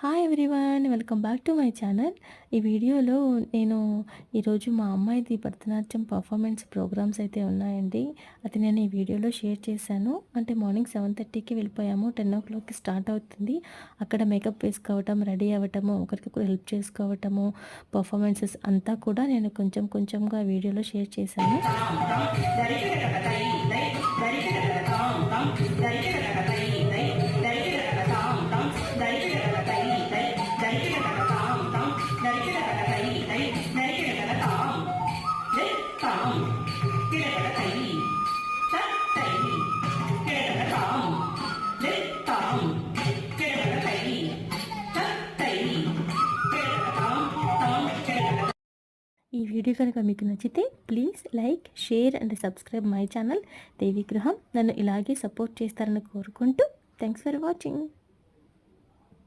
Hi everyone, welcome back to my channel. ఈ వీడియోలో నేను ఈరోజు మా అమ్మాయిది భరతనాట్యం పర్ఫార్మెన్స్ ప్రోగ్రామ్స్ అయితే ఉన్నాయండి. అది నేను ఈ వీడియోలో షేర్ చేశాను. అంటే మార్నింగ్ 7:30కి వెళ్ళిపోయాము, 10 o'clockకి స్టార్ట్ అవుతుంది. అక్కడ మేకప్ వేసుకోవటం, రెడీ అవ్వటము, ఒకరికొకరు హెల్ప్ చేసుకోవటము, పర్ఫార్మెన్సెస్ అంతా కూడా నేను కొంచెం కొంచెంగా వీడియోలో షేర్ చేశాను. ఈ వీడియో కనుక మీకు నచ్చితే please like, share and subscribe my channel Devi Gruham. నన్ను ఇలాగే సపోర్ట్ చేస్తారని కోరుకుంటూ థ్యాంక్స్ ఫర్ వాచింగ్.